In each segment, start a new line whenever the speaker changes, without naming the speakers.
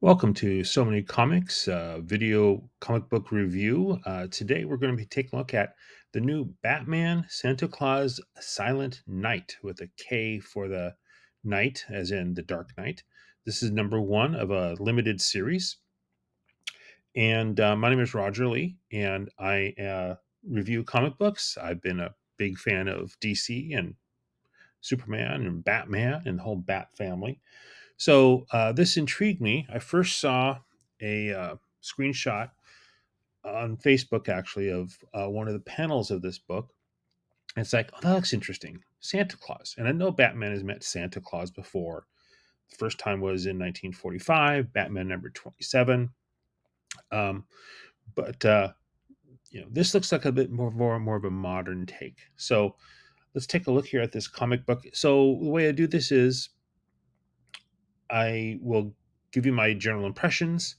Welcome to So Many Comics, video comic book review. Today we're going to be taking a look at the new Batman Santa Claus Silent Night with a K for the night, as in the Dark Knight. This is number one of a limited series. And my name is Roger Lee, and I review comic books. I've been a big fan of DC and Superman and Batman and the whole Bat family. So this intrigued me. I first saw a screenshot on Facebook, actually, of one of the panels of this book. It's like, oh, that looks interesting. Santa Claus. And I know Batman has met Santa Claus before. The first time was in 1945, Batman number 27. Um, but this looks like a bit more of a modern take. So let's take a look here at this comic book. So the way I do this is I will give you my general impressions,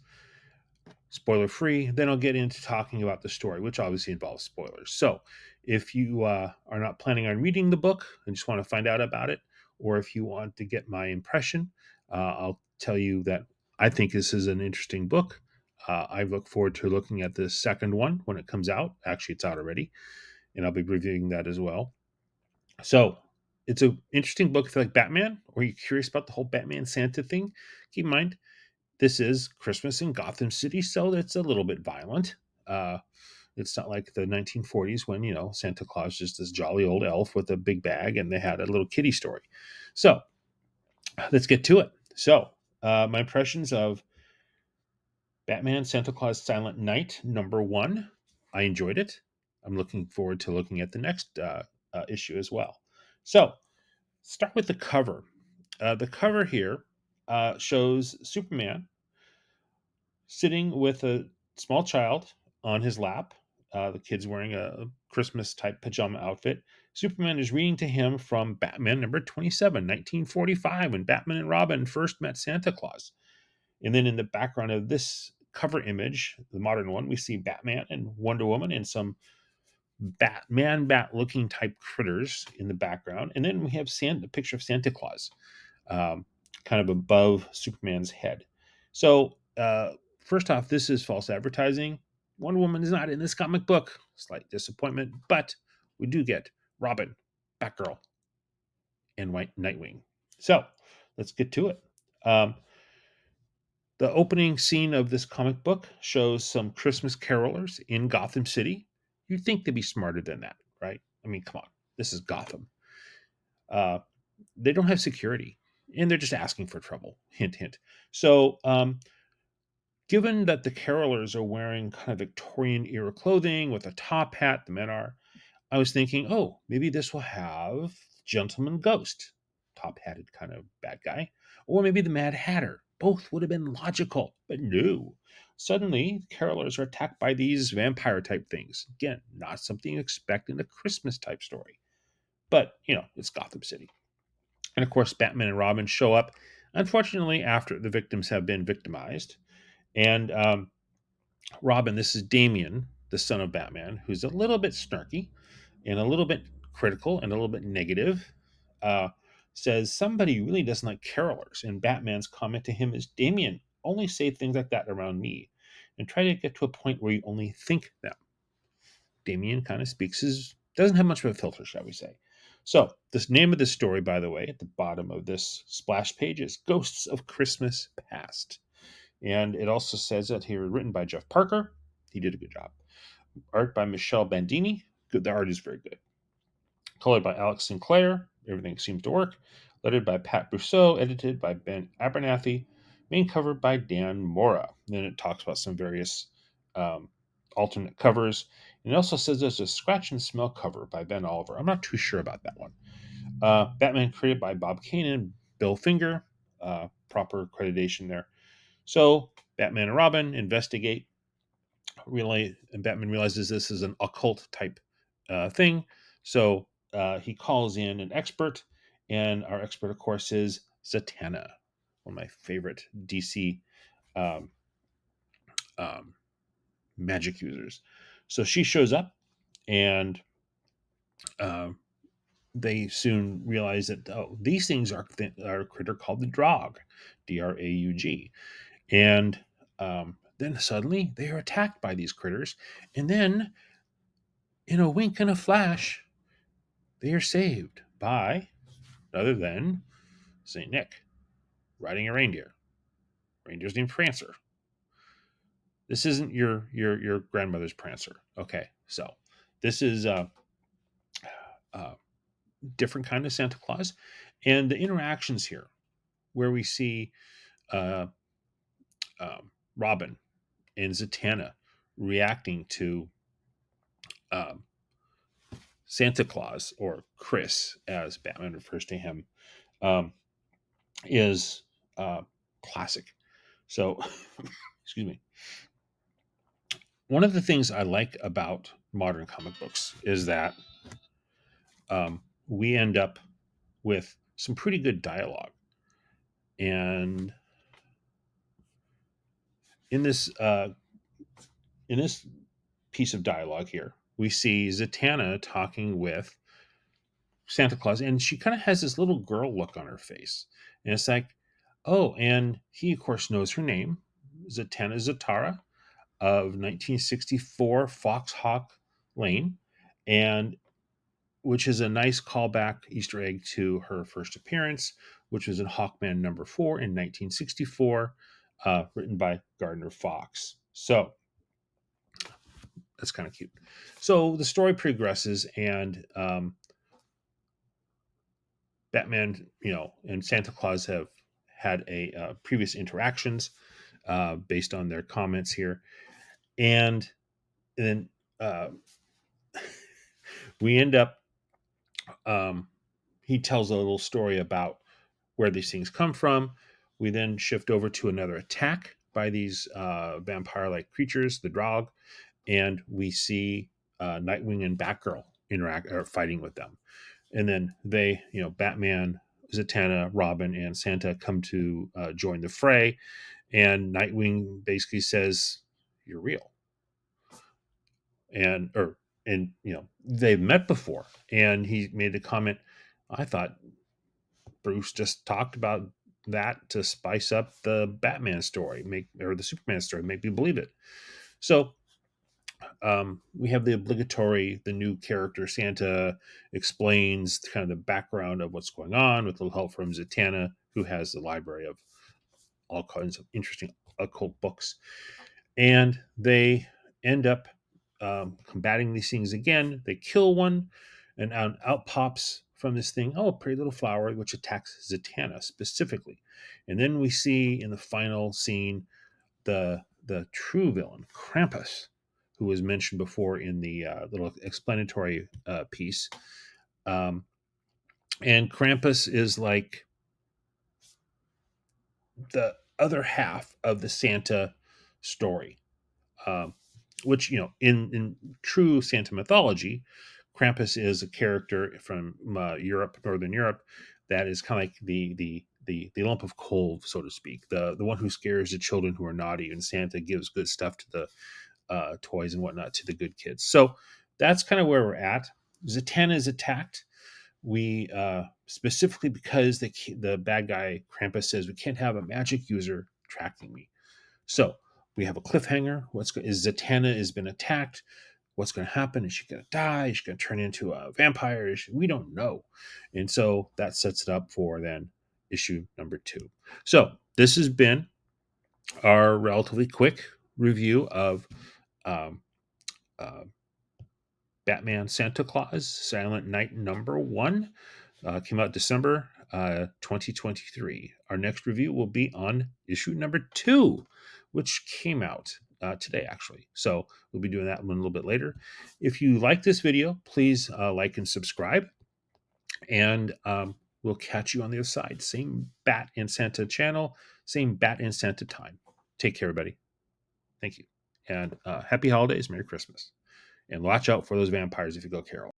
spoiler free. Then I'll get into talking about the story, which obviously involves spoilers. So, if you are not planning on reading the book and just want to find out about it, or if you want to get my impression, I'll tell you that I think this is an interesting book. I look forward to looking at the second one when it comes out. Actually, it's out already, and I'll be reviewing that as well. So, it's an interesting book if you like Batman, or you're curious about the whole Batman Santa thing. Keep in mind, this is Christmas in Gotham City, so it's a little bit violent. Uh, it's not like the 1940s when, Santa Claus is just this jolly old elf with a big bag and they had a little kitty story. So let's get to it. So, my impressions of Batman Santa Claus Silent Night, number one. I enjoyed it. I'm looking forward to looking at the next issue as well. So, start with the cover. The cover here shows Superman sitting with a small child on his lap. The kid's wearing a Christmas type pajama outfit. Superman is reading to him from Batman number 27, 1945, when Batman and Robin first met Santa Claus. And then in the background of this cover image, the modern one, we see Batman and Wonder Woman and some bat looking type critters in the background. And then we have a picture of Santa Claus um, kind of above Superman's head. So, first off, this is false advertising. Wonder Woman is not in this comic book. Slight disappointment, but we do get Robin, Batgirl, and White Nightwing. So, let's get to it. Um, the opening scene of this comic book shows some Christmas carolers in Gotham City. You'd think they'd be smarter than that, right? I mean, come on. This is Gotham. Uh, they don't have security and they're just asking for trouble. Hint, hint. So, given that the carolers are wearing kind of Victorian era clothing with a top hat, the men are, I was thinking, oh, maybe this will have Gentleman Ghost, top hatted kind of bad guy, or maybe the Mad Hatter. Both would have been logical, but no. Suddenly, the carolers are attacked by these vampire type things. Again, not something you expect in a Christmas type story. But, it's Gotham City. And of course, Batman and Robin show up, unfortunately, after the victims have been victimized. And Robin, this is Damien, the son of Batman, who's a little bit snarky and a little bit critical and a little bit negative, uh, says somebody really doesn't like carolers. And Batman's comment to him is, Damien, only say things like that around me and try to get to a point where you only think them. Damien kind of doesn't have much of a filter, shall we say. So, this name of the story, by the way, at the bottom of this splash page is Ghosts of Christmas Past. And it also says that here, written by Jeff Parker. He did a good job. Art by Michelle Bandini. Good, the art is very good. Colored by Alex Sinclair. Everything seems to work. Lettered by Pat Brousseau. Edited by Ben Abernathy. Main cover by Dan Mora. And then it talks about some various um, alternate covers. And it also says there's a scratch and smell cover by Ben Oliver. I'm not too sure about that one. Batman created by Bob Kane and Bill Finger. Proper accreditation there. So Batman and Robin investigate. And Batman realizes this is an occult type thing. So he calls in an expert, and our expert, of course, is Zatanna, one of my favorite DC um, um, magic users. So she shows up, and um, they soon realize that these things are a critter called the Draug, Draug, And then suddenly they are attacked by these critters. And then, in a wink and a flash, they are saved by other than St. Nick riding a reindeer. Reindeer's named Prancer. This isn't your grandmother's Prancer. Okay, so this is a different kind of Santa Claus, and the interactions here, where we see uh, Robin and Zatanna reacting to um, Santa Claus, or Chris, as Batman refers to him, um, is uh, classic. So, excuse me. One of the things I like about modern comic books is that we end up with some pretty good dialogue. And in this uh, in this piece of dialogue here, we see Zatanna talking with Santa Claus, and she kind of has this little girl look on her face, and it's like, oh, and he of course knows her name, Zatanna Zatara of 1964 Foxhawk Lane, and which is a nice callback Easter egg to her first appearance, which was in Hawkman #4 in 1964, written by Gardner Fox. So that's kind of cute. So the story progresses, and Batman, and Santa Claus have had a previous interactions based on their comments here, and then uh, we end up. Um, he tells a little story about where these things come from. We then shift over to another attack by these vampire-like creatures, the Drog, and we see Nightwing and Batgirl interact or fighting with them. And then they, Batman, Zatanna, Robin, and Santa come to join the fray. And Nightwing basically says, "You're real," and they've met before, and he made the comment, "I thought Bruce just talked about that to spice up the Batman story, make or the Superman story, make me believe it." So we have the obligatory, the new character Santa explains kind of the background of what's going on with a little help from Zatanna, who has the library of all kinds of interesting occult books. And they end up combating these things again. They kill one, and out pops from this thing, oh, a pretty little flower, which attacks Zatanna specifically. And then we see in the final scene the true villain, Krampus, who was mentioned before in the little explanatory piece. Um, and Krampus is like the other half of the Santa story, um, which in true Santa mythology, Krampus is a character from Europe, Northern Europe, that is kind of like the lump of coal, so to speak, the one who scares the children who are naughty, and Santa gives good stuff to the toys and whatnot to the good kids. So that's kind of where we're at. Zatanna is attacked. We specifically because the bad guy Krampus says we can't have a magic user tracking me. So we have a cliffhanger. Is Zatanna has been attacked? What's going to happen? Is she going to die? Is she going to turn into a vampire? We don't know. And so that sets it up for then issue #2. So this has been our relatively quick review of um, uh, Batman Santa Claus Silent Night #1. Came out December 2023. Our next review will be on issue #2, which came out today, actually. So we'll be doing that one a little bit later. If you like this video, please like and subscribe. And we'll catch you on the other side. Same Bat and Santa channel, same Bat and Santa time. Take care, everybody. Thank you. And happy holidays. Merry Christmas. And watch out for those vampires if you go carol.